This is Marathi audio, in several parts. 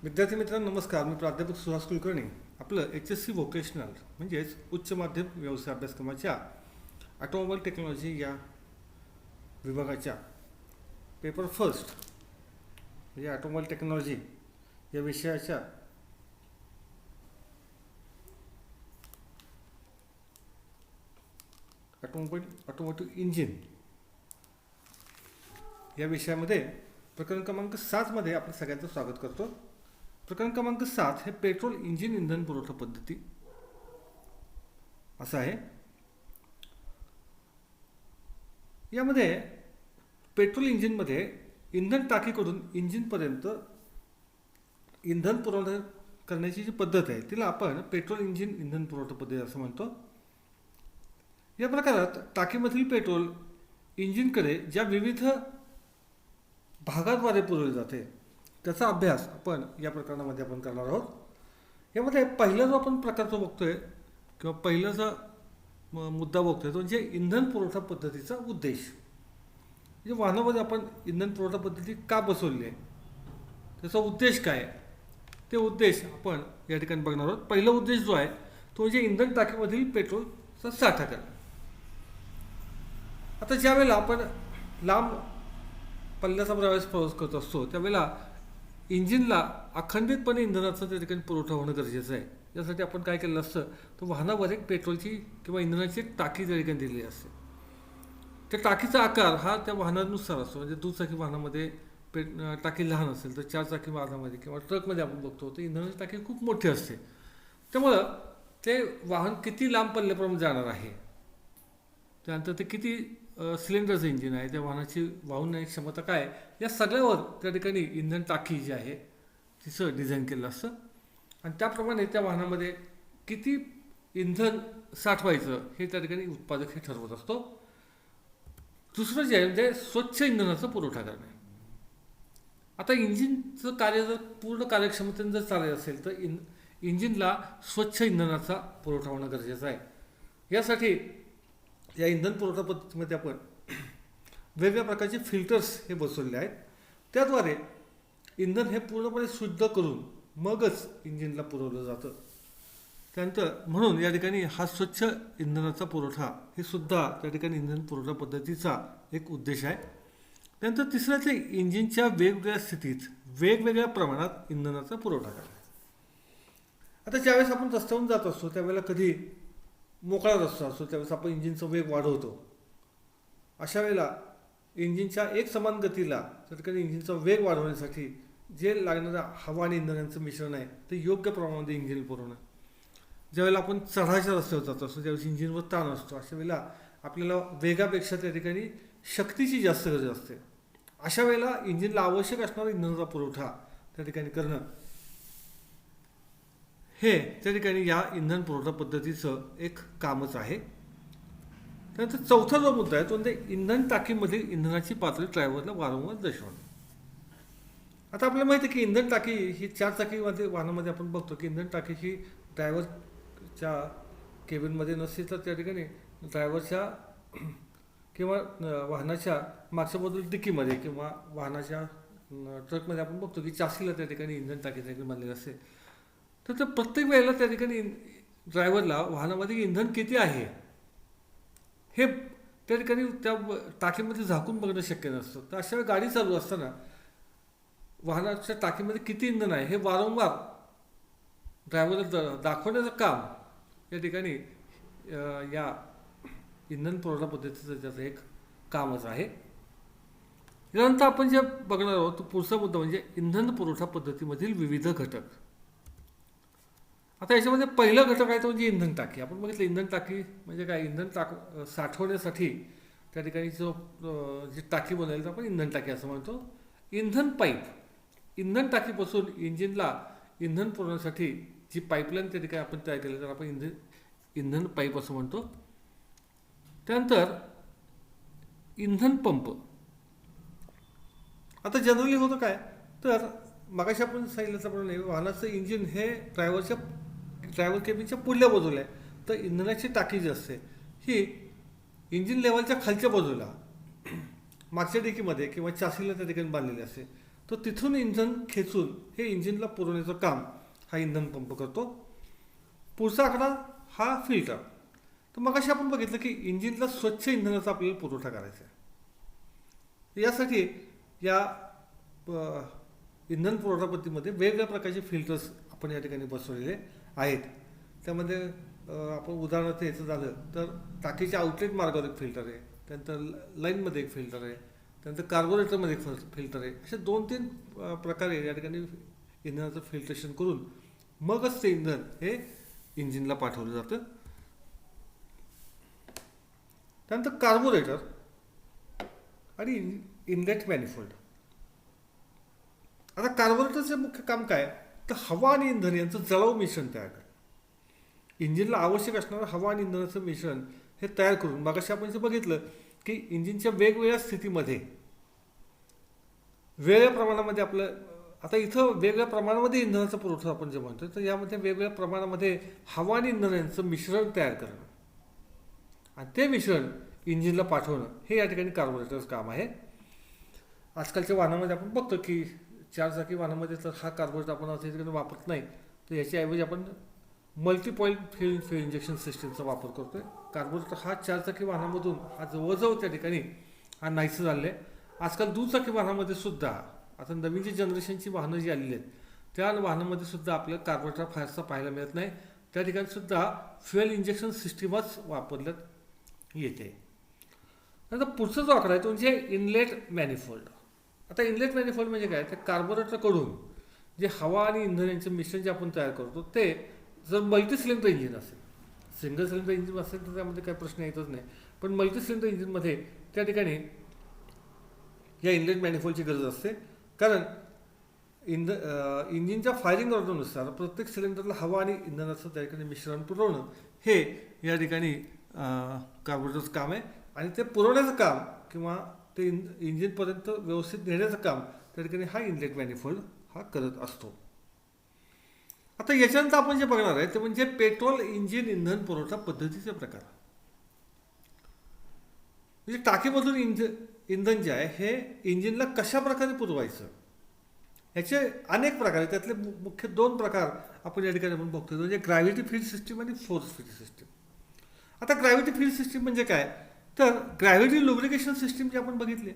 विद्यार्थी मित्रांनो नमस्कार. मी प्राध्यापक सुहास कुलकर्णी. आपलं HSC व्होकेशनल म्हणजेच उच्च माध्यमिक व्यवसाय अभ्यासक्रमाच्या ऑटोमोबाईल टेक्नॉलॉजी या विभागाच्या पेपर फर्स्ट म्हणजे ऑटोमोबाईल टेक्नॉलॉजी या विषयाच्या ऑटोमोटिव्ह इंजिन या विषयामध्ये प्रकरण क्रमांक 7 मध्ये आपण सगळ्यांचं स्वागत करतो. प्रकरण क्रमांक 7 हे पेट्रोल इंजिन इंधन पुरवठा पद्धती असं आहे. यामध्ये पेट्रोल इंजिनमध्ये इंधन टाकीकडून इंजिनपर्यंत इंधन पुरवठा करण्याची जी पद्धत आहे तिला आपण पेट्रोल इंजिन इंधन पुरवठा पद्धती असं म्हणतो. या प्रकारात टाकीमधील पेट्रोल इंजिनकडे ज्या विविध भागाद्वारे पुरवले जाते त्याचा अभ्यास आपण या प्रकरणामध्ये आपण करणार आहोत. यामध्ये पहिला जो आपण प्रकार जो बघतोय किंवा पहिला जो मुद्दा बघतोय तो म्हणजे इंधन पुरवठा पद्धतीचा उद्देश. म्हणजे वाहनामध्ये आपण इंधन पुरवठा पद्धती का बसवली आहे, त्याचा उद्देश काय आहे, ते उद्देश आपण या ठिकाणी बघणार आहोत. पहिला उद्देश जो आहे तो म्हणजे इंधन टाकीमधील पेट्रोलचा साठा करणे. आता ज्यावेळेला आपण लांब पल्ल्याचा प्रवास करत असतो त्यावेळेला इंजिनला अखंडितपणे इंधनाचा त्या ठिकाणी पुरवठा होणं गरजेचं आहे. यासाठी आपण काय केलेलं असतं तर वाहनावर एक पेट्रोलची किंवा इंधनाची एक टाकी त्या ठिकाणी दिलेली असते. त्या टाकीचा आकार हा त्या वाहनानुसार असतो. म्हणजे दुचाकी वाहनामध्ये टाकी लहान असेल तर 4 चाकी वाहनामध्ये किंवा ट्रकमध्ये आपण बघतो तर इंधनाची टाकी खूप मोठी असते. त्यामुळं ते वाहन किती लांब पल्ल्याप्रमाणे जाणार आहे, त्यानंतर ते किती सिलेंडरचं इंजिन आहे, त्या वाहनाची वाहून नेण्याची क्षमता काय, या सगळ्यावर त्या ठिकाणी इंधन टाकी जी आहे तिचं डिझाईन केलं असतं. आणि त्याप्रमाणे त्या वाहनामध्ये किती इंधन साठवायचं हे त्या ठिकाणी उत्पादक हे ठरवत असतो. दुसरं जे आहे म्हणजे स्वच्छ इंधनाचा पुरवठा करणे. आता इंजिनचं कार्य जर पूर्ण कार्यक्षमतेने जर चालत असेल तर इंजिनला स्वच्छ इंधनाचा पुरवठा होणं गरजेचं आहे. यासाठी या इंधन पुरवठा पद्धतीमध्ये आपण वेगवेगळ्या प्रकारचे फिल्टर्स हे बसवलेले आहेत. त्याद्वारे इंधन हे पूर्णपणे शुद्ध करून मगच इंजिनला पुरवलं जातं. त्यानंतर म्हणून या ठिकाणी हा स्वच्छ इंधनाचा पुरवठा हे सुद्धा त्या ठिकाणी इंधन पुरवठा पद्धतीचा एक उद्देश आहे. त्यानंतर तिसरं ते इंजिनच्या वेगवेगळ्या स्थितीत वेगवेगळ्या प्रमाणात इंधनाचा पुरवठा करणे. आता ज्यावेळेस आपण रस्त्यावरून जात असतो त्यावेळेला कधी मोकळा रस्ता असतो त्यावेळेस आपण इंजिनचा वेग वाढवतो. अशा वेळेला इंजिनच्या एक समान गतीला त्या ठिकाणी इंजिनचा वेग वाढवण्यासाठी जे लागणारं हवा आणि इंधनाचं मिश्रण आहे ते योग्य प्रमाणामध्ये इंजिन पुरवणं. ज्यावेळेला आपण चढाच्या रस्त्यावर जात असतो त्यावेळेस इंजिनवर ताण असतो. अशा वेळेला आपल्याला वेगापेक्षा त्या ठिकाणी शक्तीची जास्त गरज असते. अशा वेळेला इंजिनला आवश्यक असणारा इंधनाचा पुरवठा त्या ठिकाणी करणं हे त्या ठिकाणी या इंधन पुरवठा पद्धतीचं एक कामच आहे. त्यानंतर चौथा जो मुद्दा आहे तो म्हणजे इंधन टाकीमधील इंधनाची पातळी ड्रायव्हरला वारंवार दर्शवणे. आता आपल्याला माहिती आहे की इंधन टाकी ही 4 चाकीमध्ये वाहनामध्ये आपण बघतो की इंधन टाकी ही ड्रायव्हरच्या केबिनमध्ये नसते तर त्या ठिकाणी ड्रायव्हरच्या किंवा वाहनाच्या मागच्या बाजूला डिकीमध्ये किंवा वाहनाच्या ट्रकमध्ये आपण बघतो की चासीला त्या ठिकाणी इंधन टाकी त्या ठिकाणी बांधलेली असते. तर प्रत्येक वेळेला त्या ठिकाणी ड्रायव्हरला वाहनामध्ये इंधन किती आहे हे त्या ठिकाणी त्या टाकीमध्ये झाकून बघणं शक्य नसतं. तर अशा वेळी गाडी चालू असताना वाहनाच्या टाकीमध्ये किती इंधन आहे हे वारंवार ड्रायव्हरला दाखवण्याचं काम या ठिकाणी या इंधन पुरवठा पद्धतीचं त्याचं एक कामच आहे. यानंतर आपण जे बघणार आहोत तो पुढचा मुद्दा म्हणजे इंधन पुरवठा पद्धतीमधील विविध घटक. आता याच्यामध्ये पहिला घटक आहे तो म्हणजे इंधन टाकी. आपण बघितलं इंधन टाकी म्हणजे काय, इंधन साठवण्यासाठी त्या ठिकाणी जो जी टाकी बनवली तर आपण इंधन टाकी असं म्हणतो. इंधन पाईप, इंधन टाकीपासून इंजिनला इंधन पुरवण्यासाठी जी पाईपलाईन त्या ठिकाणी आपण तयार केली तर आपण इंधन पाईप असं म्हणतो. त्यानंतर इंधन पंप. आता जनरली होतं काय तर मगाशी आपण सांगितल्याप्रमाणे वाहनाचं इंजिन हे ड्रायव्हर केबिनच्या पुढल्या बाजूला आहे. तर इंधनाची टाकी जी असते ही इंजिन लेवलच्या खालच्या बाजूला मागच्या डिकीमध्ये किंवा चासीला त्या ठिकाणी बांधलेली असते. तर तिथून इंधन खेचून हे इंजिनला पुरवण्याचं काम हा इंधन पंप करतो. पुढचा आकडा हा फिल्टर. तर मगाशी आपण बघितलं की इंजिनला स्वच्छ इंधनाचा आपल्याला पुरवठा करायचा आहे. यासाठी या इंधन पुरवठा पद्धतीमध्ये वेगवेगळ्या प्रकारचे फिल्टर्स आपण या ठिकाणी बसवलेले आहेत. त्यामध्ये आपण उदाहरणार्थ याचं झालं तर टाकीच्या आउटलेट मार्गावर एक फिल्टर आहे, त्यानंतर लाईनमध्ये एक फिल्टर आहे, त्यानंतर कार्बोरेटरमध्ये एक फिल्टर आहे. असे 2-3 प्रकारे या ठिकाणी इंधनाचं फिल्ट्रेशन करून मगच ते इंधन हे इंजिनला पाठवलं जातं. त्यानंतर कार्बोरेटर आणि इनलेट मॅनिफोल्ड. आता कार्बोरेटरचं मुख्य काम काय तर हवा आणि इंधन यांचं जळाऊ मिश्रण तयार करणे. इंजिनला आवश्यक असणारं हवा आणि इंधनाचं मिश्रण हे तयार करून मगाशी आपण जे बघितलं की इंजिनच्या वेगवेगळ्या स्थितीमध्ये वेगळ्या प्रमाणामध्ये आपलं आता इथं वेगवेगळ्या प्रमाणामध्ये इंधनाचा पुरवठा आपण जे म्हणतो तर यामध्ये वेगवेगळ्या प्रमाणामध्ये हवा आणि इंधन यांचं मिश्रण तयार करणं आणि ते मिश्रण इंजिनला पाठवणं हे या ठिकाणी कार्बोरेटरचं काम आहे. आजकालच्या वाहनामध्ये आपण बघतो की 4 चाकी वाहनामध्ये तर हा कार्बोरेटर आपण असं ठिकाणी वापरत नाही, तर याच्याऐवजी आपण मल्टीपॉईंट फ्युल इंजेक्शन सिस्टीमचा वापर करतोय. कार्बोरेटर हा 4 चाकी वाहनामधून हा जवळजवळ त्या ठिकाणी हा नाहीसं झालं आहे. आजकाल दुचाकी वाहनामध्ये सुद्धा आता नवीन जी जनरेशनची वाहनं जी आलेली आहेत त्या वाहनामध्ये सुद्धा आपल्याला कार्बोरेटर फारसा पाहायला मिळत नाही. त्या ठिकाणी सुद्धा फ्युएल इंजेक्शन सिस्टीमच वापरण्यात येते. नंतर पुढचा जो आकडा आहे तो म्हणजे इनलेट मॅनिफोल्ड. आता इनलेट मॅनिफोल्ड म्हणजे काय तर कार्बोरेटरकडून जे हवा आणि इंधन यांचं मिश्रण जे आपण तयार करतो ते जर मल्टी सिलेंडर इंजिन असेल, सिंगल सिलेंडर इंजिन असेल तर त्यामध्ये काही प्रश्न येतच नाही, पण मल्टी सिलेंडर इंजिनमध्ये त्या ठिकाणी या इनलेट मॅनिफोल्डची गरज असते. कारण इंजिनच्या फायरिंग ऑर्डरनुसार प्रत्येक सिलेंडरला हवा आणि इंधनाचं त्या ठिकाणी मिश्रण पुरवणं हे या ठिकाणी कार्बोरेटरचं काम आहे आणि ते पुरवण्याचं काम किंवा ते इंजिनपर्यंत व्यवस्थित नेण्याचं काम त्या ठिकाणी हा इनलेट मॅनिफोल्ड हा करत असतो. आता याच्यानंतर आपण जे बघणार आहे ते म्हणजे पेट्रोल इंजिन इंधन पुरवठा पद्धतीचे प्रकार. म्हणजे टाकीमधून इंधन जे आहे हे इंजिनला कशा प्रकारे पुरवायचं ह्याचे अनेक प्रकार आहेत. त्यातले मुख्य 2 प्रकार आपण या ठिकाणी आपण बघतो, म्हणजे ग्रॅव्हिटी फीड सिस्टीम आणि फोर्स फीड सिस्टीम. आता ग्रॅव्हिटी फीड सिस्टीम म्हणजे काय तर ग्रॅव्हिटी लुब्रिकेशन सिस्टीम जी आपण बघितली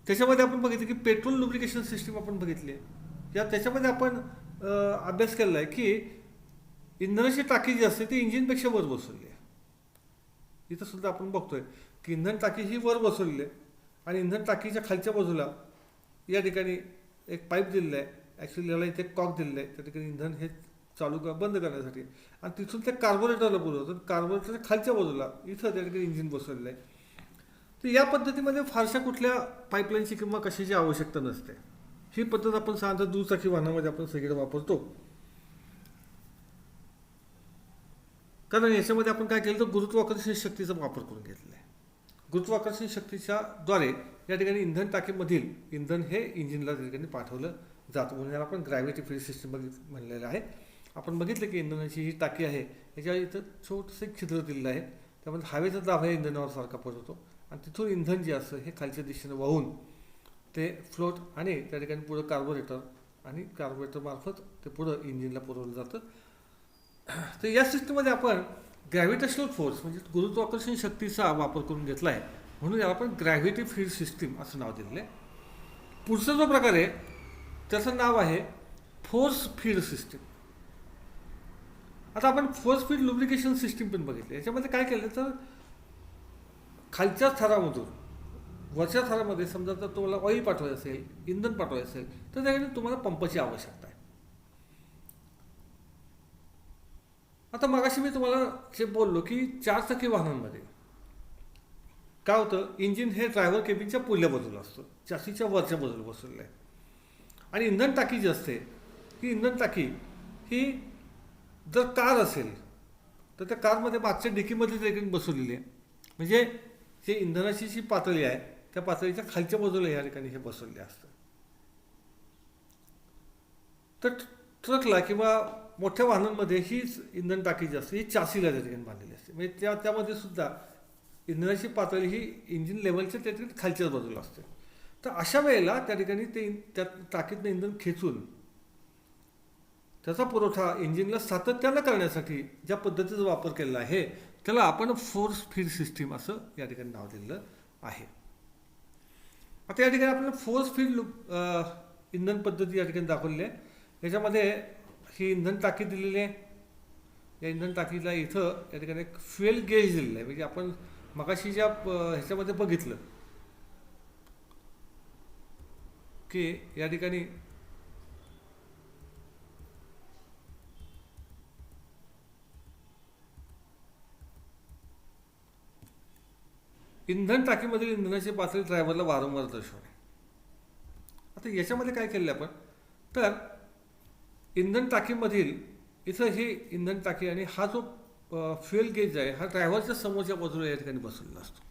त्याच्यामध्ये आपण बघितलं की पेट्रोल लुब्रिकेशन सिस्टीम आपण बघितली आहे. त्याच्यामध्ये आपण अभ्यास केलेला आहे की इंधनाची टाकी जी असते ती इंजिनपेक्षा वर बसवली आहे. इथं सुद्धा आपण बघतोय की इंधन टाकी ही वर बसवलेली आहे आणि इंधन टाकीच्या खालच्या बाजूला या ठिकाणी एक पाईप दिलेला आहे. ॲक्च्युली याला इथे कॉक दिलेलं आहे त्या ठिकाणी इंधन हे चालू बंद करण्यासाठी आणि तिथून ते कार्बोरेटरला पुरवतं. कार्बोरेटरच्या खालच्या बाजूला इथं त्या ठिकाणी इंजिन बसवलेलं आहे. तर या पद्धतीमध्ये फारशा कुठल्या पाईपलाईनची किंवा कशाची आवश्यकता नसते. ही पद्धत आपण साधारणतः दुचाकी वाहनामध्ये आपण सगळीकडे वापरतो. कारण याच्यामध्ये आपण काय केलं तर गुरुत्वाकर्षण शक्तीचा वापर करून घेतलेला आहे. गुरुत्वाकर्षण शक्तीच्या द्वारे या ठिकाणी इंधन टाकीमधील इंधन हे इंजिनला त्या ठिकाणी पाठवलं जातं, म्हणून याला आपण ग्रॅव्हिटी फीड सिस्टीम म्हणलेलं आहे. आपण बघितलं की इंधनाची ही टाकी आहे याच्यावर इथं छोटंसं एक छिद्र दिलेलं आहे, त्यामध्ये हवेचा दाब या इंधनावर सारखा पडतो आणि तिथून इंधन जे असतं हे खालच्या दिशेने वाहून ते फ्लोट आणि त्या ठिकाणी पुढं कार्बोरेटर आणि कार्बोरेटर मार्फत ते पुढं इंजिनला पुरवलं जातं. तर या सिस्टीममध्ये आपण ग्रॅव्हिटेशनल फोर्स म्हणजे गुरुत्वाकर्षण शक्तीचा वापर करून घेतला आहे, म्हणून याला आपण ग्रॅव्हिटी फीड सिस्टीम असं नाव दिलेलं आहे. पुढचा जो प्रकार आहे त्याचं नाव आहे फोर्स फीड सिस्टीम. आता आपण फोर्स फीड लुब्रिकेशन सिस्टीम पण बघितली. याच्यामध्ये काय केलं तर खालच्या थरामधून वरच्या थरामध्ये समजा जर तुम्हाला ऑइल पाठवायचं असेल, इंधन पाठवायचं असेल तर त्यासाठी तुम्हाला पंपाची आवश्यकता आहे. आता मगाशी मी तुम्हाला जे बोललो की 4 चाकी वाहनांमध्ये काय होतं, इंजिन हे ड्रायव्हर केबिनच्या पुढल्या बाजूला असतं, चासीच्या वरच्या बाजूला बसवलेलं आहे आणि इंधन टाकी जी असते ही इंधन टाकी ही जर कार असेल तर त्या कारमध्ये मागच्या डिकीमध्ये देखील बसवलेली आहे. म्हणजे जे इंधनाची जी पातळी आहे त्या पातळीच्या खालच्या बाजूला या ठिकाणी हे बसवलेले असतं. तर ट्रकला किंवा मोठ्या वाहनांमध्ये हीच इंधन टाकी जी असते ही चासीला त्या ठिकाणी बांधलेली असते. म्हणजे त्यामध्ये सुद्धा इंधनाची पातळी ही इंजिन लेवलच्या त्या ठिकाणी खालच्याच बाजूला असते. तर अशा वेळेला त्या ठिकाणी त्या टाकीतनं इंधन खेचून त्याचा पुरवठा इंजिनला सातत्यानं करण्यासाठी ज्या पद्धतीचा वापर केलेला आहे त्याला आपण फोर्स फीड सिस्टीम असं या ठिकाणी नाव दिलेलं आहे. आता या ठिकाणी आपल्याला फोर्स फीड इंधन पद्धती या ठिकाणी दाखवलेली आहे. याच्यामध्ये ही इंधन टाकी दिलेली आहे. या इंधन टाकीला इथं या ठिकाणी एक फ्युएल गेज दिलेलं आहे. म्हणजे आपण मगाशी ज्या ह्याच्यामध्ये बघितलं की या ठिकाणी इंधन टाकीमधील इंधनाची पातळी ड्रायव्हरला वारंवार दर्शवणे. आता याच्यामध्ये काय केलेलं आपण तर इंधन टाकीमधील इथं ही इंधन टाकी आणि हा जो फ्युएल गेज आहे हा ड्रायव्हरच्या समोरच्या बाजूला या ठिकाणी बसवलेला असतो.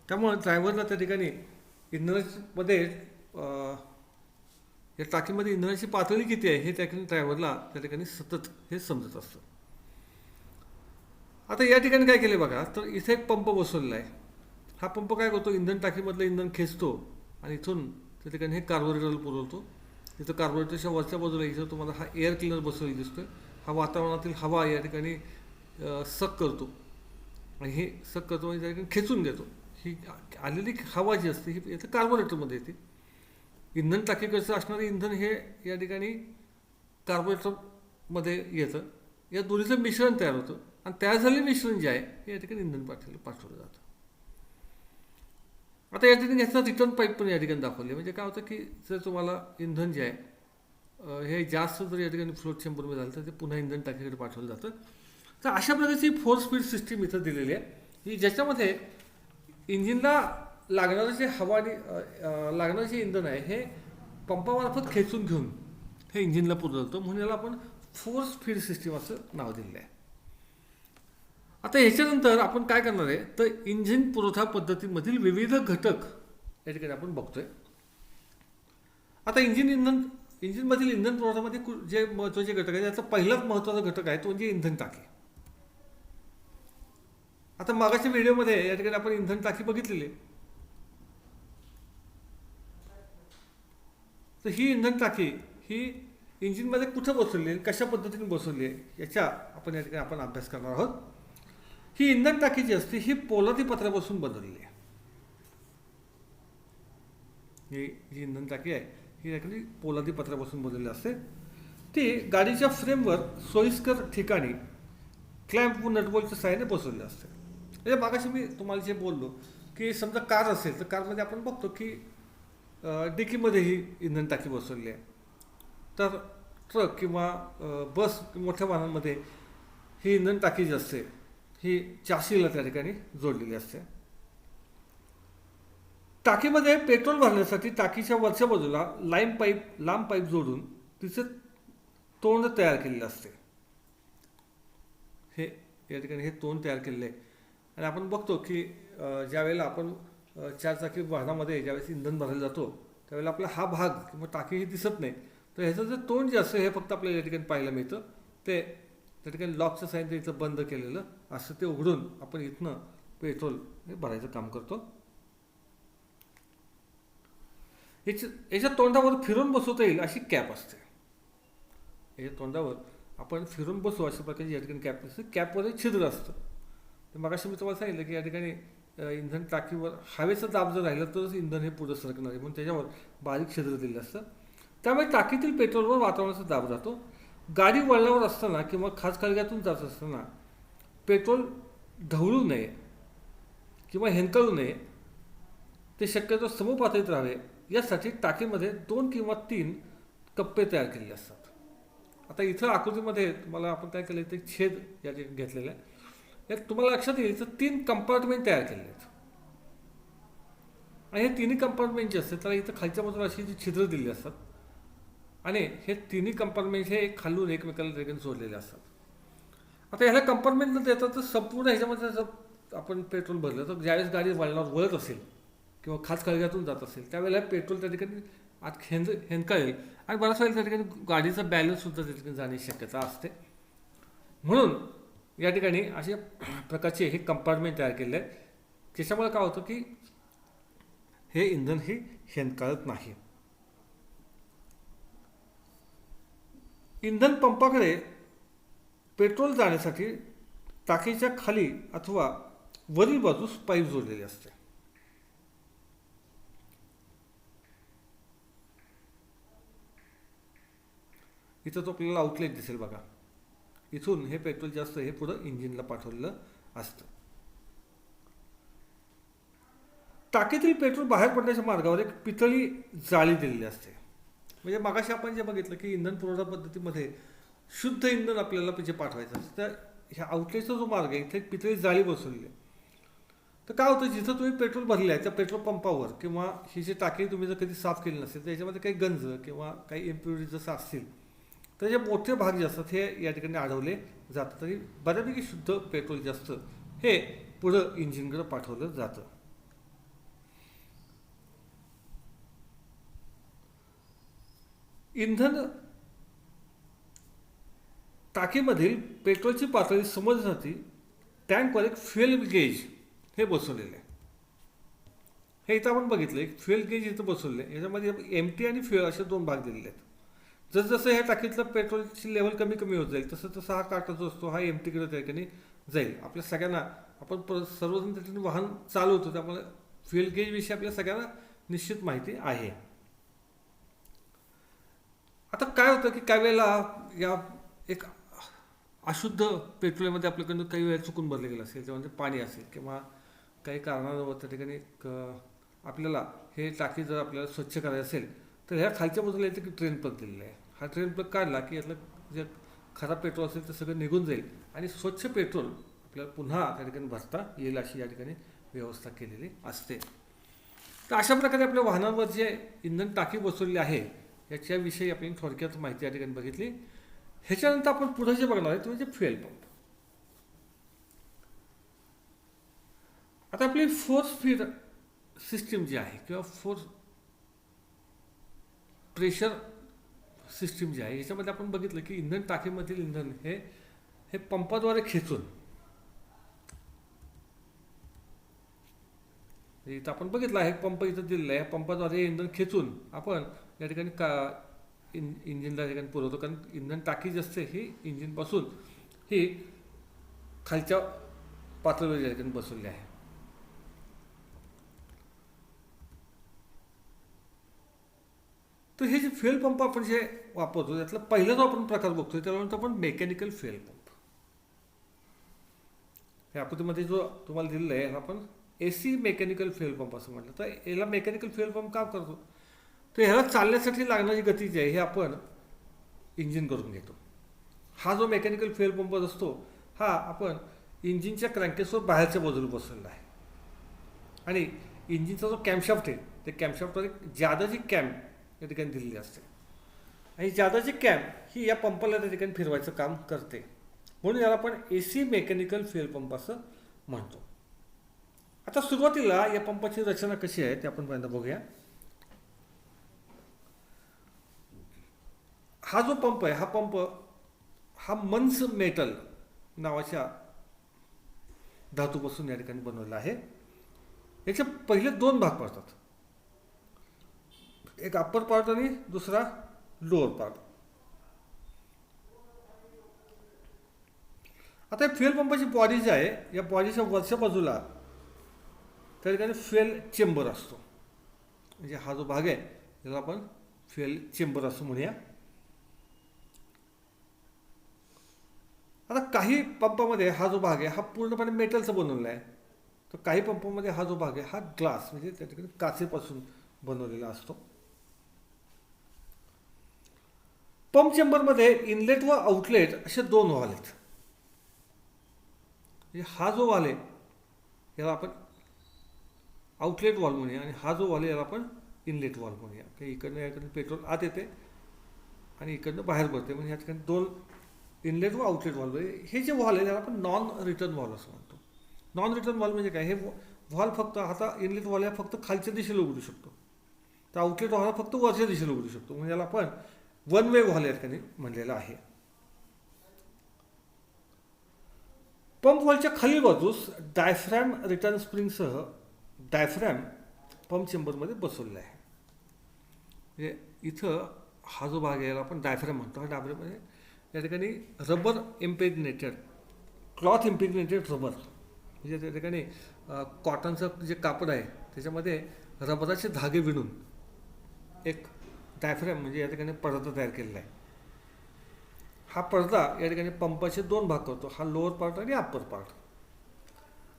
त्यामुळे ड्रायव्हरला त्या ठिकाणी इंधनामध्ये या टाकीमध्ये इंधनाची पातळी किती आहे हे त्या ठिकाणी ड्रायव्हरला त्या ठिकाणी सतत हे समजत असतं. आता या ठिकाणी काय केले बघा तर इथे एक पंप बसवलेला आहे. हा पंप काय करतो इंधन टाकीमधलं इंधन खेचतो आणि इथून त्या ठिकाणी हे कार्बोरेटरला पुरवतो. इथं कार्बोरेटरच्या वरच्या बाजूला इथं तुम्हाला हा एअर क्लीनर बसवलेला दिसतोय. हा वातावरणातील हवा या ठिकाणी सक करतो आणि हे सक करतो म्हणजे त्या ठिकाणी खेचून घेतो. ही आलेली हवा जी असते ही इथं कार्बोरेटरमध्ये येते. इंधन टाकीकडचं असणारं इंधन हे या ठिकाणी कार्बोरेटरमध्ये येतं. या दोन्हीचं मिश्रण तयार होतं आणि तयार झालेलं मिश्रण जे आहे हे या ठिकाणी इंधन पाठवलं जातं. आता या ठिकाणी ह्याचा रिटर्न पाईप पण या ठिकाणी दाखवले. म्हणजे काय होतं की जर तुम्हाला इंधन जे आहे हे जास्त जर या ठिकाणी फ्लोट चेंबरमध्ये झालं तर ते पुन्हा इंधन टाकीकडे पाठवलं जातं. तर अशा प्रकारची फोर्स फीड सिस्टीम इथं दिलेली आहे की ज्याच्यामध्ये इंजिनला लागणारं जे हवा आणि लागणारं जे इंधन आहे हे पंपामार्फत खेचून घेऊन हे इंजिनला पुरवतं. म्हणून याला आपण फोर्स फीड सिस्टीम असं नाव दिलेलं आहे. आता ह्याच्यानंतर आपण काय करणार आहे तर इंजिन पुरवठा पद्धतीमधील विविध घटक या ठिकाणी आपण बघतोय. आता इंजिनमधील इंधन पुरवठ्यामध्ये जे महत्त्वाचे घटक आहेत त्याचा पहिलाच महत्त्वाचा घटक आहे तो म्हणजे इंधन टाकी. आता मागाच्या व्हिडिओमध्ये या ठिकाणी आपण इंधन टाकी बघितलेली आहे. तर ही इंधन टाकी ही इंजिनमध्ये कुठं बसवली आहे कशा पद्धतीने बसवली आहे याच्या आपण या ठिकाणी आपण अभ्यास करणार आहोत. ही इंधन टाकी जी असते ही पोलादी पत्र्यापासून बनवलेली आहे. ही जी इंधन टाकी आहे ही actually पोलादी पत्र्यापासून बनवलेली असते. ती गाडीच्या फ्रेमवर सोयीस्कर ठिकाणी क्लॅम्प व नटबोल्टच्या सहाय्याने बसवलेली असते. म्हणजे मागाशी मी तुम्हाला जे बोललो की समजा कार असेल तर कारमध्ये आपण बघतो की डिकीमध्ये ही इंधन टाकी बसवलेली आहे. तर ट्रक किंवा बस मोठ्या वाहनांमध्ये ही इंधन टाकी जी असते ही चाशीला त्या ठिकाणी जोडलेली असते. टाकीमध्ये पेट्रोल भरण्यासाठी टाकीच्या वरच्या बाजूला लांब पाईप जोडून तिचे तोंड तयार केलेले असते. हे या ठिकाणी हे तोंड तयार केलेले आहे आणि आपण बघतो की ज्यावेळेला आपण चारचाकी वाहनामध्ये ज्यावेळेस इंधन भरायला जातो त्यावेळेला आपला हा भाग किंवा टाकी ही दिसत नाही. तर ह्याचं जे तोंड जे असतं हे फक्त आपल्याला या ठिकाणी पाहायला मिळतं. ते त्या ठिकाणी लॉकचं साईन इथं बंद केलेलं असं ते उघडून आपण इथनं पेट्रोल हे भरायचं काम करतो. याच्या तोंडावर फिरून बसवता येईल अशी कॅप असते. याच्या तोंडावर आपण फिरून बसू अशा प्रकारची या ठिकाणी कॅप असते. कॅपवर एक छिद्र असतं. तर मगाशी मी तुम्हाला सांगितलं की या ठिकाणी इंधन टाकीवर हवेचा दाब जर राहिला तरच इंधन हे पुढे सरकणार आहे म्हणून त्याच्यावर बारीक छिद्र दिलेलं असतं. त्यामुळे टाकीतील पेट्रोलवर वातावरणाचा दाब जातो. गाडी वळणावर असताना किंवा खाचखळग्यातून जात असताना पेट्रोल ढवळू नये किंवा हेंकळू नये ते शक्यतो समपातळीत राहावे यासाठी टाकीमध्ये 2 किंवा 3 कप्पे तयार केलेले असतात. आता इथं आकृतीमध्ये तुम्हाला आपण काय केलं ते छेद या ठिकाणी घेतलेला आहे. यात तुम्हाला लक्षात येईल तर 3 कंपार्टमेंट तयार केलेले आहेत आणि हे तिन्ही कंपार्टमेंट जे असतात त्याला इथं खालच्या बाजूला अशी जी छिद्र दिलेली असतात आणि हे तिन्ही कंपार्टमेंट हे खालून एकमेकाला जोडलेले असतात. आता ह्याला कंपार्टमेंट देतात तर संपूर्ण ह्याच्यामध्ये जर आपण पेट्रोल भरलं तर ज्यावेळेस गाडी वळणावर वळत असेल किंवा खाचखळग्यातून जात असेल त्यावेळेला पेट्रोल त्या ठिकाणी आत हेंकाळेल आणि बऱ्याच वेळेला त्या ठिकाणी गाडीचा बॅलन्ससुद्धा त्या ठिकाणी जाण्याची शक्यता असते. म्हणून या ठिकाणी अशा प्रकारचे हे कंपार्टमेंट तयार केले आहेत. त्याच्यामुळे काय होतं की हे इंधन हे शेणकाळत नाही. इंधन पंपाकडे पेट्रोल जाण्यासाठी टाकीच्या खाली अथवा वरील बाजूस पाईप जोडलेले असते. इथं तो आपल्याला आउटलेट दिसेल बघा. इथून हे पेट्रोल जे असतं हे पुढं इंजिनला पाठवलेलं असतं. टाकीतील पेट्रोल बाहेर पडण्याच्या मार्गावर एक पितळी जाळी दिलेली असते. म्हणजे मागाशी आपण जे बघितलं की इंधन पुरवठा पद्धतीमध्ये शुद्ध इंधन आपल्याला जे पाठवायचं असतं, तर ह्या आउटलेटचा जो मार्ग आहे इथे एक पितळी जाळी बसवलेली आहे. तर काय होतं, जिथं तुम्ही पेट्रोल भरले आहे त्या पेट्रोल पंपावर किंवा ही जी टाकी तुम्ही जर कधी साफ केली नसेल तर याच्यामध्ये काही गंज किंवा काही इम्प्युरिटी जसं असतील तर जे मोठे भाग जे असतात हे या ठिकाणी अडवले जातात. तरी बऱ्यापैकी शुद्ध पेट्रोल जे असतं हे पुढं इंजिनकडे पाठवलं जातं. इंधन टाकीमधील पेट्रोलची पातळी समजण्यासाठी टँकवर एक फ्युएल गेज हे बसवलेलं आहे. हे इथं आपण बघितलं, एक फ्युएल गेज इथं बसवलेलं आहे. याच्यामध्ये एमटी आणि फ्युएल असे दोन भाग दिलेले आहेत. जसं ह्या टाकीतलं पेट्रोलची लेवल कमी कमी होत जाईल तसं तसं हा काटा जो असतो हा एमटीकडे त्या ठिकाणी जाईल. आपल्या सगळ्यांना आपण सर्वजण त्या ठिकाणी वाहन चालवतो त्यामुळे फ्युएल गेजविषयी आपल्या सगळ्यांना निश्चित माहिती आहे. आता काय होतं की काही वेळेला या एक अशुद्ध पेट्रोलमध्ये आपल्याकडून काही वेळा चुकून भरले गेलं असेल, त्यामध्ये पाणी असेल किंवा काही कारणावर त्या ठिकाणी आपल्याला हे टाकी जर आपल्याला स्वच्छ करायचं असेल तर ह्या खालच्या बाजूला येते की ट्रेन प्लग दिलेला आहे. हा ट्रेन प्लग काढला की यातलं जे खराब पेट्रोल असेल ते सगळं निघून जाईल आणि स्वच्छ पेट्रोल आपल्याला पुन्हा त्या ठिकाणी भरता येईल अशी या ठिकाणी व्यवस्था केलेली असते. तर अशा प्रकारे आपल्या वाहनांवर जे इंधन टाकी बसवलेली आहे याच्याविषयी आपण थोडक्यात माहिती या ठिकाणी बघितली. ह्याच्यानंतर आपण पुढे जे बघणार आहे ते म्हणजे फ्युएल पंप. आता आपली फोर्स फीड सिस्टीम जी आहे किंवा फोर्स प्रेशर सिस्टीम जी आहे याच्यामध्ये आपण बघितलं की इंधन टाकीमधील इंधन हे पंपाद्वारे खेचून, इथं आपण बघितलं आहे पंप इथं दिलेला आहे, पंपाद्वारे इंधन खेचून आपण या ठिकाणी इंजिनला या ठिकाणी पुरवतो. कारण इंधन टाकी जी असते ही इंजिनपासून ही खालच्या पातळीवर या ठिकाणी बसवली आहे. तर हे जे फ्युएल पंप आपण जे वापरतो त्यातला पहिला जो आपण प्रकार बघतोय त्याला म्हणतो आपण मेकॅनिकल फ्युएल पंप. या आकृतीमध्ये जो तुम्हाला दिलेला आहे आपण एसी मेकॅनिकल फ्युएल पंप असं म्हटलं. तर याला मेकॅनिकल फ्युएल पंप का करतो, तर ह्याला चालण्यासाठी लागणारी गती जी आहे हे आपण इंजिन करून घेतो. हा जो मेकॅनिकल फ्युएल पंप असतो हा आपण इंजिनच्या क्रँकेसवर बाहेरच्या बाजूला बसवलेला आहे आणि इंजिनचा जो कॅमशाफ्ट आहे ते कॅमशाफ्टवर एक जादाची कॅम या ठिकाणी दिलेली असते आणि जादाची कॅम ही या पंपाला त्या ठिकाणी फिरवायचं काम करते. म्हणून याला आपण एसी मेकॅनिकल फ्युएल पंप असं म्हणतो. आता सुरुवातीला या पंपाची रचना कशी आहे ते आपण पहिल्यांदा बघूया. हा जो पंप आहे हा मंस मेटल नावाच्या धातूपासून या ठिकाणी बनवलेला आहे. याचे पहिले दोन भाग पडतात, एक अप्पर पार्ट आणि दुसरा लोअर पार्ट. आता फ्युएल पंपाची बॉडी जी आहे या बॉडीच्या वरच्या बाजूला त्या ठिकाणी फ्युएल चेंबर असतो. म्हणजे हा जो भाग आहे त्याला आपण फ्युएल चेंबर असं म्हणूया. आता काही पंपामध्ये हा जो भाग आहे हा पूर्णपणे मेटलचा बनवलेला आहे, तर काही पंपामध्ये हा जो भाग आहे हा ग्लास म्हणजे त्या ठिकाणी काचेपासून बनवलेला असतो. पंप चेंबरमध्ये इनलेट व आउटलेट असे दोन व्हॉल्व आहेत. हा जो व्हॉल्व आहे याला आपण आउटलेट व्हॉल्व म्हणूया आणि हा जो व्हॉल्व आहे याला आपण इनलेट व्हॉल्व म्हणूया. इकडनं याकडनं पेट्रोल आत येते आणि इकडनं बाहेर पडते. म्हणजे या ठिकाणी दोन इनलेट व आउटलेट व्हॉल्व आहे. हे जे व्हॉल्व आहे त्याला आपण नॉन रिटर्न व्हॉल्व असं म्हणतो. नॉन रिटर्न व्हॉल्व म्हणजे काय, हे व्हॉल्व फक्त आता इनलेट व्हॉल्व फक्त खालच्या दिशेला उघडू शकतो, तर आउटलेट व्हॉल्व फक्त वरच्या दिशेला उघडू शकतो. म्हणजे याला आपण वन वे व्हॉल्व या ठिकाणी म्हणलेलं आहे. पंप व्हॉल्वच्या खालील बाजूस डायफ्रॅम रिटर्न स्प्रिंगसह डायफ्रॅम पंप चेंबरमध्ये बसवलेला आहे. म्हणजे इथं हा जो भाग आहे याला आपण डायफ्रॅम म्हणतो. हा डायफ्रॅममध्ये या ठिकाणी rubber impregnated, cloth impregnated rubber, म्हणजे त्या ठिकाणी कॉटनचं जे कापड आहे त्याच्यामध्ये रबराचे धागे विणून एक डायफ्रॅम म्हणजे या ठिकाणी पडदा तयार केलेला आहे. हा पडदा या ठिकाणी पंपाचे 2 भाग करतो, हा लोअर पार्ट आणि अप्पर पार्ट.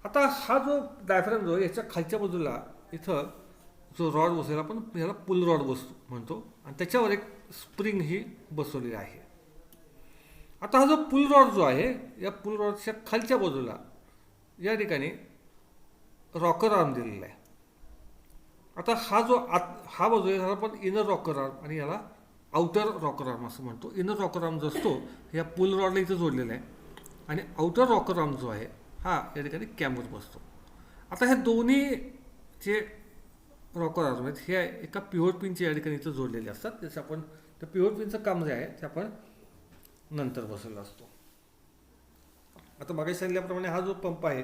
आता हा जो डायफ्रॅम जो याच्या खालच्या बाजूला इथं जो रॉड बसलेला, आपण याला पुल रॉड म्हणतो, आणि त्याच्यावर एक स्प्रिंग ही बसवलेली आहे. आता हा जो पुल रॉड जो आहे, या पुल रॉडच्या खालच्या बाजूला या ठिकाणी रॉकर आर्म दिलेला आहे. आता हा जो हा बाजू आहे ह्याला आपण इनर रॉकर आर्म आणि याला आउटर रॉकर आर्म असं म्हणतो. इनर रॉकर आर्म जो असतो या पुल रॉडला इथं जोडलेला आहे, आणि आउटर रॉकर आर्म जो आहे हा या ठिकाणी कॅमवर बसतो. आता ह्या दोन्ही जे रॉकर आर्म आहेत हे एका पिव्होट पिनच्या या ठिकाणी इथं जोडलेले असतात. जसं आपण त्या पिव्होट पिनचं काम जे आहे ते आपण नंतर बसवलेला असतो. आता मागे सांगितल्याप्रमाणे हा जो पंप आहे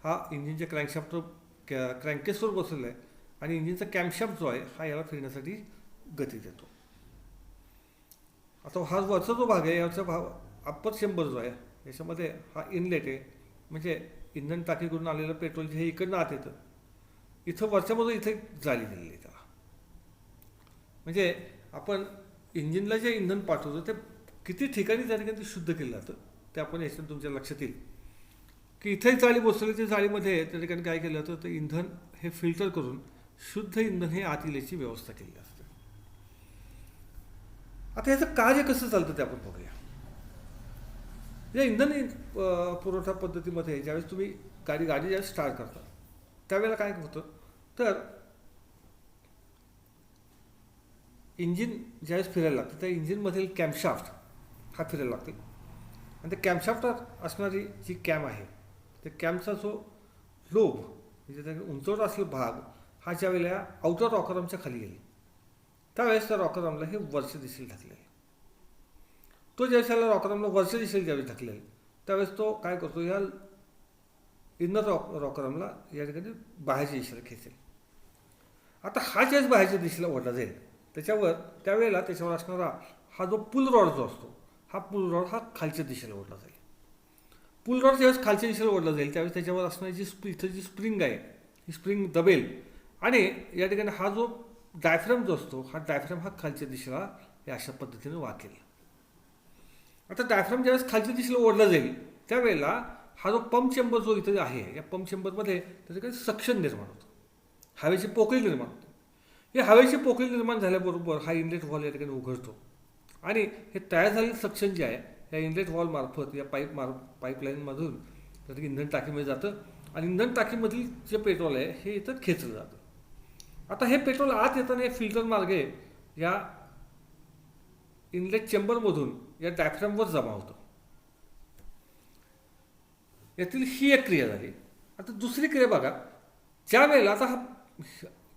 हा इंजिनच्या क्रँकेसवर बसवलेला आहे, आणि इंजिनचा कॅमशाफ्ट जो आहे हा याला फिरण्यासाठी गती देतो. आता हा वरचा जो भाग आहे याचा भाग अप्पर चेंबर जो आहे याच्यामध्ये हा इनलेट आहे, म्हणजे इंधन टाकीकडून आलेलं पेट्रोल हे इकडनं आत येतं. इथं वरच्या बाजूला इथे जाळी दिलेली आहे त्याला, म्हणजे आपण इंजिनला जे इंधन पाठवतो ते किती ठिकाणी त्या ठिकाणी ते शुद्ध केलं जातं ते आपण याच्यात तुमच्या लक्षात येईल की इथेही जाळी बसवली, त्या जाळीमध्ये त्या ठिकाणी काय केलं जातं, ते इंधन हे फिल्टर करून शुद्ध इंधन हे आत येण्याची व्यवस्था केलेली असते. आता याचं कार्य कसं चालतं ते आपण बघूया. या इंधन पुरवठा पद्धतीमध्ये ज्यावेळेस तुम्ही गाडी ज्यावेळेस स्टार्ट करता त्यावेळेला काय होतं, तर इंजिन ज्यावेळेस फिरायला लागतं त्या इंजिनमधील कॅमशाफ्ट हा फिरायला लागते, आणि त्या कॅमशाफ्टात असणारी जी कॅम आहे त्या कॅमचा जो लोब म्हणजे त्या उंचवट असलेला भाग हा ज्या वेळेला आउटर रॉकरआर्मच्या खाली येईल त्यावेळेस त्या रॉकरआर्मला हे वरच्या दिशेला ढकलेल. तो ज्यावेळेस त्याला रॉकरआर्मला वरच्या दिशेला ज्यावेळेस ढकलेल त्यावेळेस तो काय करतो, या इनर रॉकरआर्मला या ठिकाणी बाहेरच्या दिशेला खेचेल. आता हा ज्यावेळेस बाहेरच्या दिशेला ओढला जाईल त्यावेळेला त्याच्यावर असणारा हा जो पुल रॉड जो असतो हा पुल रॉड हा खालच्या दिशेला ओढला जाईल. पुल रॉड ज्यावेळेस खालच्या दिशेला ओढला जाईल त्यावेळेस त्याच्यावर असणारी इथं जी स्प्रिंग आहे ही स्प्रिंग दबेल, आणि या ठिकाणी हा जो डायफ्रॅम जो असतो हा डायफ्रॅम हा खालच्या दिशेला या अशा पद्धतीने वाकेल. आता डायफ्रॅम ज्यावेळेस खालच्या दिशेला ओढला जाईल त्यावेळेला हा जो पंप चेंबर जो इथे आहे या पंप चेंबरमध्ये त्याचं काही सक्शन निर्माण होतं, हवेची पोकळी निर्माण होते. हे हवेची पोकळी निर्माण झाल्याबरोबर हा इनलेट व्हॉल्व या ठिकाणी उघडतो, आणि हे तयार झालेलं सक्शन जे आहे या इनलेट व्हॉल्व मार्फत या पाईपलाईनमधून तर इंधन टाकीमध्ये जातं, आणि इंधन टाकीमधील जे पेट्रोल आहे हे इथं खेचलं जातं. आता हे पेट्रोल आत येताना हे फिल्टर मार्गे या इनलेट चेंबरमधून या डायफ्रॅमवर जमा होतं. यातील ही एक क्रिया झाली. आता दुसरी क्रिया बघा, ज्या वेळेला आता हा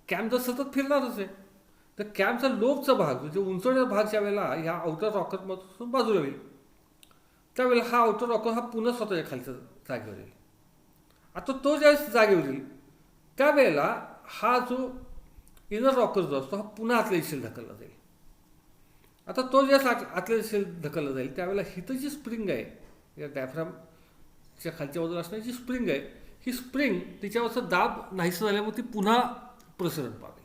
कॅम जर सतत फिरणारच आहे तर कॅमचा लोबचा भाग म्हणजे उंचवलेला भाग ज्या वेळेला ह्या आउटर रॉकरमधून बाजूला होईल त्यावेळेला हा आउटर रॉकर हा पुन्हा स्वतःच्या खालच्या जागेवर येईल. आता तो ज्यावेळेस जागेवर येईल त्यावेळेला हा जो इनर रॉकर जो असतो हा पुन्हा आतल्या दिशेला ढकलला जाईल. आता तो ज्यावेळेस आतल्या दिशेला ढकलला जाईल त्यावेळेला हिथं जी स्प्रिंग आहे या डायफ्रॅमच्या खालच्या बाजूला असणारी जी स्प्रिंग आहे ही स्प्रिंग तिच्यावरचा दाब नाहीसं झाल्यामुळे ती पुन्हा प्रसरण पावेल.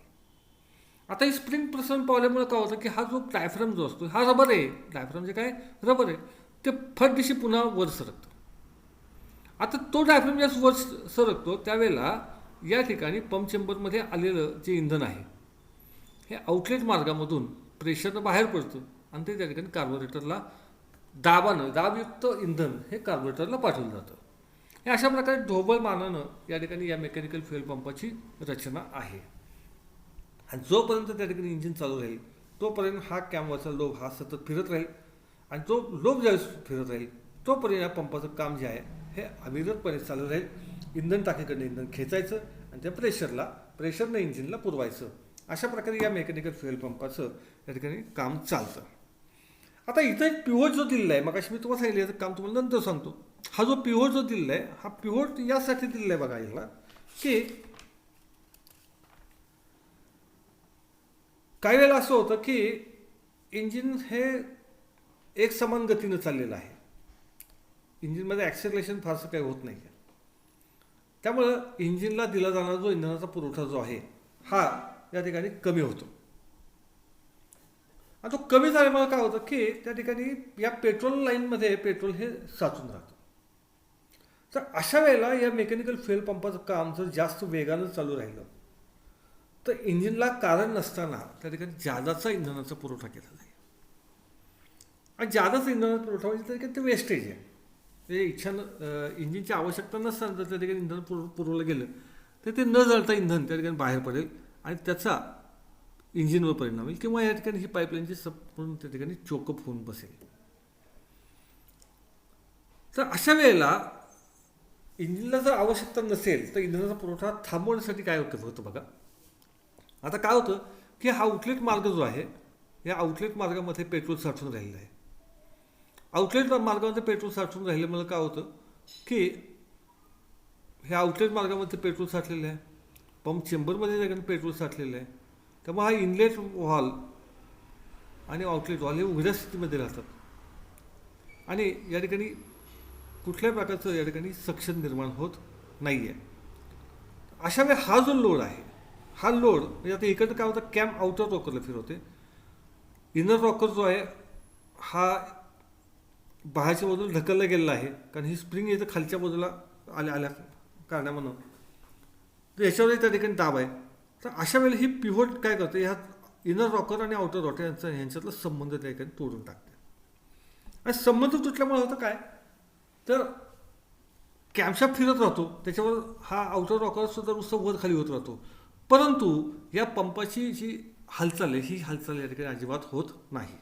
आता ही स्प्रिंग प्रसरण पावल्यामुळे काय होतं की हा जो डायफ्रॅम जो असतो हा रबर आहे, डायफ्रॅम जे काय रबर आहे ते फट दिशी पुन्हा वर सरकतं. आता तो डायफ्रॅम ज्यावेळेस वर सरकतो त्यावेळेला या ठिकाणी पंप चेंबरमध्ये आलेलं जे इंधन आहे हे आउटलेट मार्गामधून प्रेशरनं बाहेर पडतं, आणि ते त्या ठिकाणी कार्बोरेटरला दाबयुक्त इंधन हे कार्बोरेटरला पाठवलं जातं. हे अशा प्रकारे ढोबळ मानानं या ठिकाणी या मेकॅनिकल फ्युएल पंपाची रचना आहे. आणि जोपर्यंत त्या ठिकाणी इंजिन चालू राहील तोपर्यंत हा कॅमवरचा लोब हा सतत फिरत राहील, आणि तो लोब ज्यावेळेस फिरत राहील तोपर्यंत या पंपाचं काम जे आहे हे अविरतपणे चालू राहील. इंधन टाकीकडनं इंधन खेचायचं आणि त्या प्रेशरनं इंजिनला पुरवायचं. अशा प्रकारे या मेकॅनिकल फ्युएल पंपाचं या ठिकाणी काम चालतं. आता इथं एक पिव्होट जो दिलेला आहे, मग अशी मी तुम्हाला सांगितलं याचं काम तुम्हाला नंतर सांगतो. हा जो पिव्होट जो दिलेला आहे हा पिव्होट यासाठी दिलेला आहे बघा याला की काही वेळेला असं होतं की इंजिन हे एक समान गतीनं चाललेलं आहे. इंजिनमध्ये ॲक्सेलरेशन फारसं काही होत नाही आहे. त्यामुळं इंजिनला दिला जाणारा जो इंधनाचा पुरवठा जो आहे हा या ठिकाणी कमी होतो. आणि तो कमी झाल्यामुळे काय होतं की त्या ठिकाणी या पेट्रोल लाईनमध्ये पेट्रोल हे साचून राहतं. तर अशा वेळेला या मेकॅनिकल फ्युएल पंपाचं काम जर जास्त वेगानं चालू राहिलं तर इंजिनला कारण नसताना त्या ठिकाणी जादाचा इंधनाचा पुरवठा केला जाईल. आणि जादाचा इंधनाचा पुरवठा म्हणजे त्या ठिकाणी ते वेस्टेज आहे. ते इंजिनची आवश्यकता नसताना जर त्या ठिकाणी इंधन पुरवलं गेलं तर ते न जळता इंधन त्या ठिकाणी बाहेर पडेल आणि त्याचा इंजिनवर परिणाम होईल किंवा या ठिकाणी ही पाईपलाईनची संपूर्ण त्या ठिकाणी चोकअप होऊन बसेल. तर अशा वेळेला इंजिनला जर आवश्यकता नसेल तर इंधनाचा पुरवठा थांबवण्यासाठी काय होतं बघा. आता काय होतं की हा आउटलेट मार्ग जो आहे या आउटलेट मार्गामध्ये पेट्रोल साठवून राहिलेलं आहे. आउटलेट मार्गामध्ये पेट्रोल साठवून राहिल्यामुळे काय होतं की ह्या आउटलेट मार्गामध्ये पेट्रोल साठलेलं आहे, पंप चेंबरमध्ये त्या ठिकाणी पेट्रोल साठलेलं आहे. त्यामुळे हा इनलेट व्हॉल आणि आउटलेट व्हॉल हे उघड्या स्थितीमध्ये राहतात आणि या ठिकाणी कुठल्याही प्रकारचं या ठिकाणी सक्शन निर्माण होत नाही आहे. अशा वेळी हा जो लोड आहे हा लोड म्हणजे आता इकडं काय होतं कॅम आउटर रॉकरला फिरवते. इनर रॉकर जो आहे हा बाहेरच्या बाजूला ढकलला गेलेला आहे कारण ही स्प्रिंग इथं खालच्या बाजूला आल्या कारणामुळं तर याच्यावरही त्या ठिकाणी दाब आहे. तर अशा वेळेला ही पिव्होट काय करते ह्या इनर रॉकर आणि आउटर रॉकर यांच्यातला संबंध त्या ठिकाणी तोडून टाकते. आणि संबंध तुटल्यामुळे होतं काय तर कॅमशाफ्ट फिरत राहतो त्याच्यावर हा आउटर रॉकर सुद्धा नुसतं वर खाली होत राहतो. परंतु या पंपाची जी हालचाल आहे ही हालचाल या ठिकाणी अजिबात होत नाही.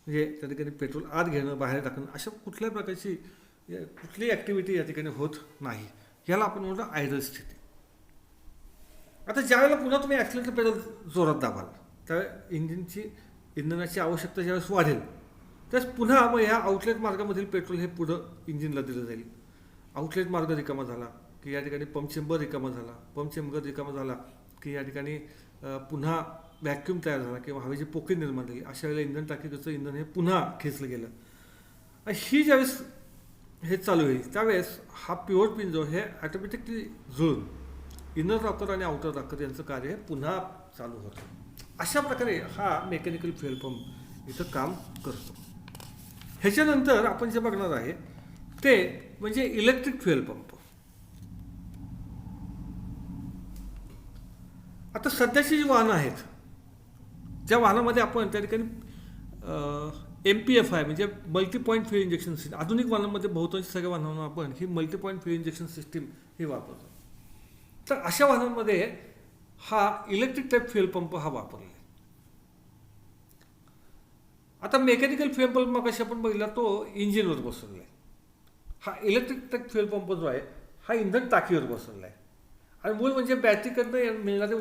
म्हणजे त्या ठिकाणी पेट्रोल आत घेणं बाहेर टाकणं अशा कुठल्याही प्रकारची कुठलीही ॲक्टिव्हिटी या ठिकाणी होत नाही. याला आपण म्हणतो आयडल स्थिती. आता ज्यावेळेला पुन्हा तुम्ही ॲक्सिलेटर पेडल जोरात दाबाल त्यावेळेस इंधनाची आवश्यकता ज्यावेळेस वाढेल त्यावेळेस पुन्हा मग ह्या आउटलेट मार्गामधील पेट्रोल हे पुढं इंजिनला दिलं जाईल. आउटलेट मार्ग रिकामा झाला की या ठिकाणी पंप चेंबर रिकामा झाला, पंप चेंबर रिकामा झाला की या ठिकाणी पुन्हा व्हॅक्यूम तयार झाला किंवा हवेची पोकळी निर्माण झाली. अशा वेळेला इंधन टाकीचं इंधन हे पुन्हा खेचलं गेलं. आणि ही ज्यावेळेस हे चालू होईल त्यावेळेस हा पिव्होट पिन जो हे ॲटोमॅटिकली जुळून इनर रॉकर आणि आउटर रॉकर यांचं कार्य पुन्हा चालू होतं. अशा प्रकारे हा मेकॅनिकल फ्युएल पंप इथं काम करतो. ह्याच्यानंतर आपण जे बघणार आहे ते म्हणजे इलेक्ट्रिक फ्युएल पंप. आता सध्याची जी वाहनं आहेत ज्या वाहनामध्ये आपण त्या ठिकाणी MPFI म्हणजे multi point fuel injection system आधुनिक वाहनांमध्ये बहुतांश सगळ्या वाहनांना आपण ही multi point fuel injection system ही वापरतो. तर अशा वाहनांमध्ये हा इलेक्ट्रिक टाईप फ्युएल पंप हा वापरला आहे. आता मेकॅनिकल फ्युएल पंप मगाशी आपण बघितला तो इंजिनवर बसवला आहे. हा इलेक्ट्रिक टाईप फ्युएल पंप जो आहे हा इंधन टाकीवर बसवला आहे आणि मूळ म्हणजे बॅटरीकडनं मिळणारे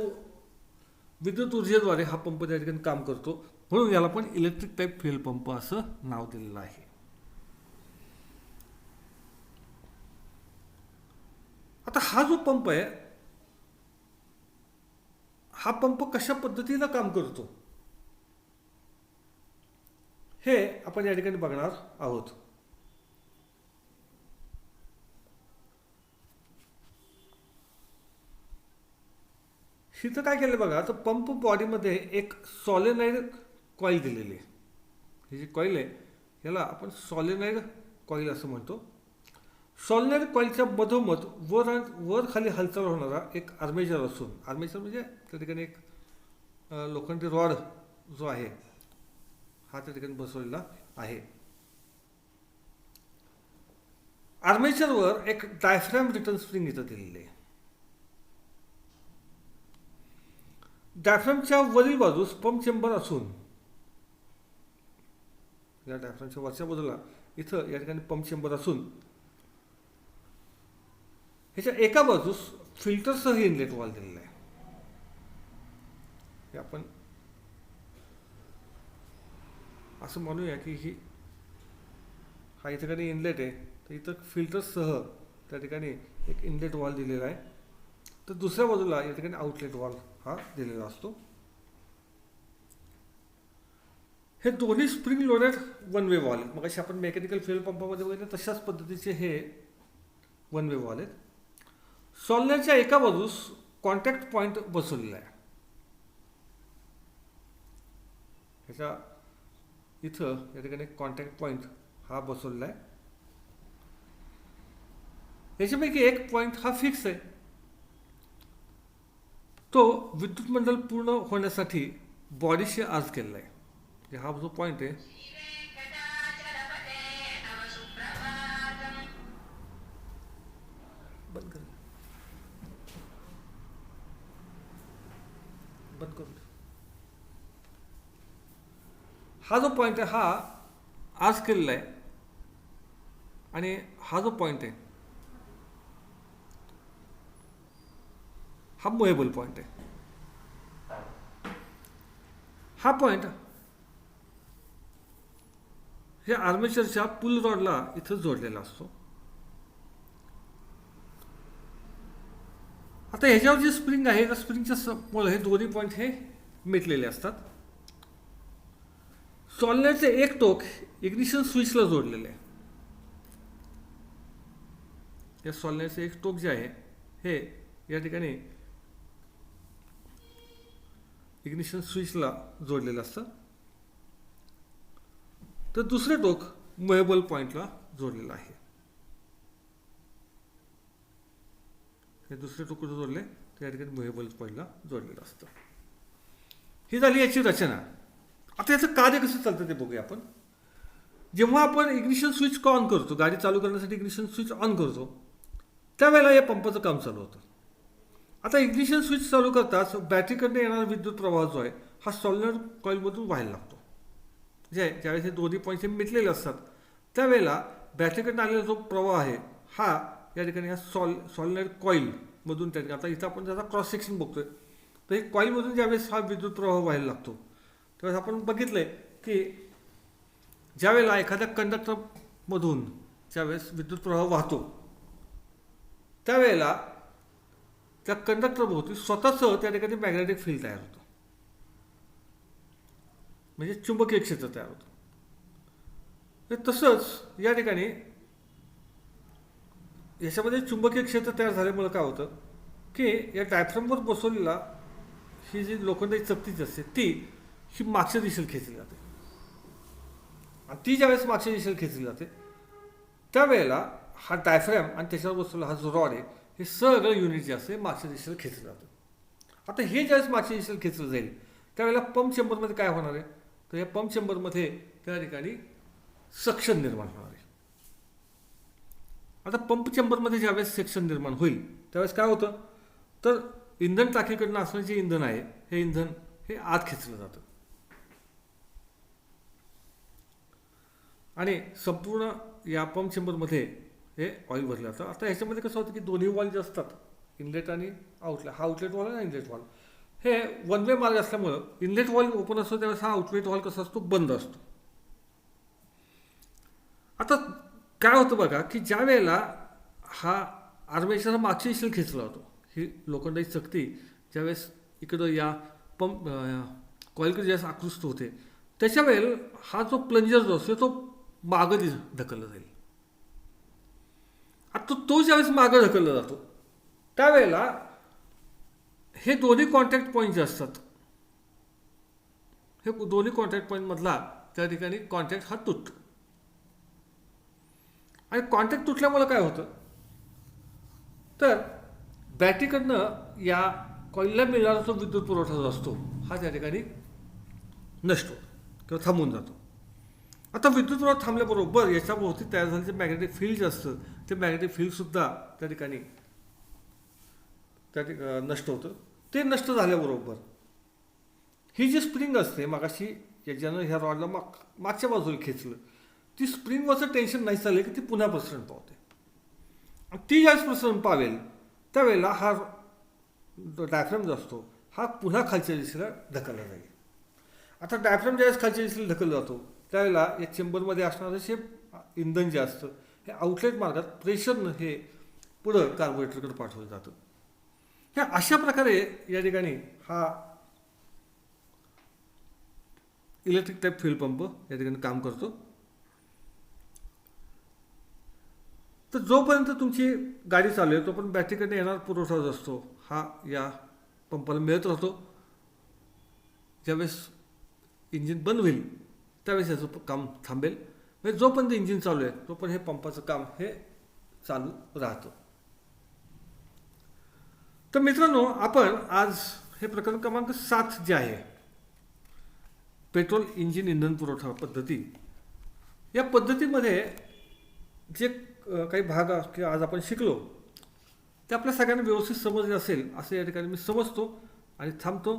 विद्युत ऊर्जेद्वारे हा पंप त्या ठिकाणी काम करतो. म्हणून याला पण इलेक्ट्रिक टाईप फ्युएल पंप असं नाव दिलेलं आहे. आता हा जो पंप आहे हा पंप कशा पद्धतीनं काम करतो हे आपण या ठिकाणी बघणार आहोत. इथं काय केलं बघा तर पंप बॉडीमध्ये एक सॉलेनॉइड कॉईल दिलेली आहे. ही जी कॉईल आहे याला आपण सॉलेनॉइड कॉईल असं म्हणतो. सॉलेनॉइड कॉईलच्या मधोमध वर खाली हालचाल होणारा एक आर्मेचर असून आर्मेचर म्हणजे त्या ठिकाणी एक लोखंडी रॉड जो आहे हा त्या ठिकाणी बसवलेला आहे. आर्मेचरवर एक डायफ्रॅम रिटर्न स्प्रिंग इथं दिलेली आहे. डायफ्रॅमच्या वरील बाजूस पंप चेंबर असून या डायफ्रॅमच्या वरच्या बाजूला इथं या ठिकाणी पंप चेंबर असून ह्याच्या एका बाजूस फिल्टरसह इनलेट वॉल दिलेला आहे. हे आपण असं म्हणूया की ही हा इथं ठिकाणी इनलेट आहे तर इथं फिल्टरसह त्या ठिकाणी एक इनलेट वॉल दिलेला आहे. तर दुसऱ्या बाजूला या ठिकाणी आउटलेट वॉल हा दिलेला असतो. हे दोन्ही spring loaded one way wall आहेत. मग अशी आपण मेकॅनिकल फ्युएल पंपामध्ये बघितलं तशाच पद्धतीचे हे वन वे वॉल आहेत. सॉल्व्हरच्या एका बाजूस कॉन्टॅक्ट पॉईंट बसवलेला आहे. ह्याच्या इथं या ठिकाणी कॉन्टॅक्ट पॉईंट हा बसवलेला आहे. याच्यापैकी एक पॉईंट हा फिक्स आहे. तो विद्युत मंडल पूर्ण होण्यासाठी बॉडीशी आर्ज केलेला आहे. हा जो पॉईंट आहे बंद कर बंद करून हा जो पॉईंट आहे हा आर्ज केलेला आहे. आणि हा जो पॉईंट आहे हा मुव्हेबल पॉईंट आहे. हा पॉईंट हे आर्मेचरच्या पुल रॉडला इथं जोडलेला असतो. आता ह्याच्यावर जे स्प्रिंग आहे त्या स्प्रिंगच्या मुळे हे दोन्ही पॉईंट हे मिटलेले असतात. सॉल्व्हरचे एक टोक इग्निशन स्विचला जोडलेले आहे. या सॉल्व्हरचे एक टोक जे आहे हे या ठिकाणी इग्निशन स्विचला जोडलेलं असतं. तर दुसरे टोक मुव्हेबल पॉईंटला जोडलेलं आहे. हे दुसरे टोक जोडले तर या ठिकाणी मुव्हेबल पॉईंटला जोडलेलं असतं. ही झाली याची रचना. आता याचं कार्य कसं चालतं ते बघूया आपण. जेव्हा आपण इग्निशन स्विच ऑन करतो, गाडी चालू करण्यासाठी इग्निशन स्विच ऑन करतो, त्यावेळेला या पंपाचं काम चालू होतं. आता इग्निशन स्विच चालू करताच बॅटरीकडनं येणारा विद्युत प्रवाह जो आहे हा सॉल्व्हर कॉईलमधून व्हायला लागतो. ज्यावेळेस हे दोन्ही पॉईंट हे मिटलेले असतात त्यावेळेला बॅटरीकडनं आलेला जो प्रवाह आहे हा या ठिकाणी ह्या सॉल्व्हर कॉईलमधून त्या ठिकाणी, आता इथं आपण त्याचा क्रॉस सेक्शन बघतोय, तर हे कॉईलमधून ज्यावेळेस हा विद्युत प्रवाह व्हायला लागतो त्यावेळेस आपण बघितलंय की ज्यावेळेला एखाद्या कंडक्टरमधून ज्यावेळेस विद्युत प्रवाह वाहतो त्यावेळेला त्या कंडक्टरभोवती स्वतःचं त्या ठिकाणी मॅग्नेटिक फील्ड तयार होतं, म्हणजे चुंबकीय क्षेत्र तयार होतं. तसंच या ठिकाणी याच्यामध्ये चुंबकीय क्षेत्र तयार झाल्यामुळे काय होतं की या डायफ्रामवर बसवलेला ही जी लोखंडाची चकती असते ती ही मागच्या दिशेला खेचली जाते. आणि ती ज्यावेळेस मागच्या दिशेला खेचली जाते त्यावेळेला हा डायफ्रॅम आणि त्याच्यावर बसवलेला हा जो रॉड आहे हे सगळं युनिट जे असते मागच्या दिशेला खेचलं जातं. आता हे ज्यावेळेस मागच्या दिशेला खेचलं जाईल त्यावेळेला पंप चेंबरमध्ये काय होणार आहे, तर या पंप चेंबरमध्ये त्या ठिकाणी सक्शन निर्माण होणार आहे. आता पंप चेंबरमध्ये ज्यावेळेस सेक्शन निर्माण होईल त्यावेळेस काय होतं, तर इंधन टाकीकडनं असणारे जे इंधन आहे हे इंधन हे आत खेचलं जातं आणि संपूर्ण या पंप चेंबरमध्ये हे ऑइल भरलं जातं. आता ह्याच्यामध्ये कसं होतं की दोन्ही वॉल जे असतात, इनलेट आणि आउटलेट, हा आउटलेट वॉल आणि इनलेट वॉल, हे वन वे मार्ग असल्यामुळं इनलेट वॉल ओपन असतो त्यावेळेस हा आउटलेट वॉल कसा असतो, बंद असतो. आता काय होतं बघा की ज्या वेळेला हा आर्मेचर मागच्या दिशेला खेचला होतो, ही लोखंडाची चकती ज्यावेळेस इकडं या पंप कॉईलकडे ज्यावेळेस आकृष्ट होते त्याच्या वेळेला हा जो प्लंजर जो असतो तो मागं ढकलला जाईल. आता तो ज्यावेळेस मागं ढकलला जातो त्यावेळेला हे दोन्ही कॉन्टॅक्ट पॉईंट जे असतात हे दोन्ही कॉन्टॅक्ट पॉईंटमधला त्या ठिकाणी कॉन्टॅक्ट हा तुटतो. आणि कॉन्टॅक्ट तुटल्यामुळे काय होतं, तर बॅटरीकडनं या कॉईलला मिळणारा जो विद्युत पुरवठा जो असतो हा त्या ठिकाणी नष्ट होतो किंवा थांबून जातो. आता विद्युत प्रवाह थांबल्याबरोबर याच्याभोवती तयार झालेलं मॅग्नेटिक फील्ड जे असतं ते मॅग्नेटिक फील्डसुद्धा त्या ठिकाणी नष्ट होतं. ते नष्ट झाल्याबरोबर ही जी स्प्रिंग असते मागाशी ज्यानं ह्या रॉडला मागच्या बाजूला खेचलं, ती स्प्रिंगवरचं टेन्शन नाही चाललं की ती पुन्हा प्रसरण पावते. ती ज्यावेळेस प्रसरण पावेल त्यावेळेला हा डायफ्रॅम जो असतो हा पुन्हा खालच्या दिशेला ढकलला जाईल. आता डायफ्रॅम ज्यावेळेस खालच्या दिशेला ढकलला जातो त्यावेळेला या चेंबरमध्ये असणारं जे इंधन जे असतं हे आउटलेट मार्गात प्रेशरनं हे पुढं कार्बोरेटरकडे पाठवलं जातं. ह्या अशा प्रकारे या ठिकाणी हा इलेक्ट्रिक टाईप फ्यूल पंप या ठिकाणी काम करतो. तर जोपर्यंत तुमची गाडी चालू आहे तोपर्यंत बॅटरीकडे येणारा पुरवठा जो असतो हा या पंपाला मिळत राहतो. ज्यावेळेस इंजिन बंद होईल त्यावेळेस याचं काम थांबेल. म्हणजे जोपर्यंत इंजिन चालू आहे तोपर्यंत हे पंपाचं काम हे चालू राहतं. तर मित्रांनो, आपण आज हे प्रकरण क्रमांक 7 जे आहे पेट्रोल इंजिन इंधन पुरवठा पद्धती, या पद्धतीमध्ये जे काही भाग की आज आपण शिकलो ते आपल्या सगळ्यांना व्यवस्थित समजले असेल असं या ठिकाणी मी समजतो आणि थांबतो.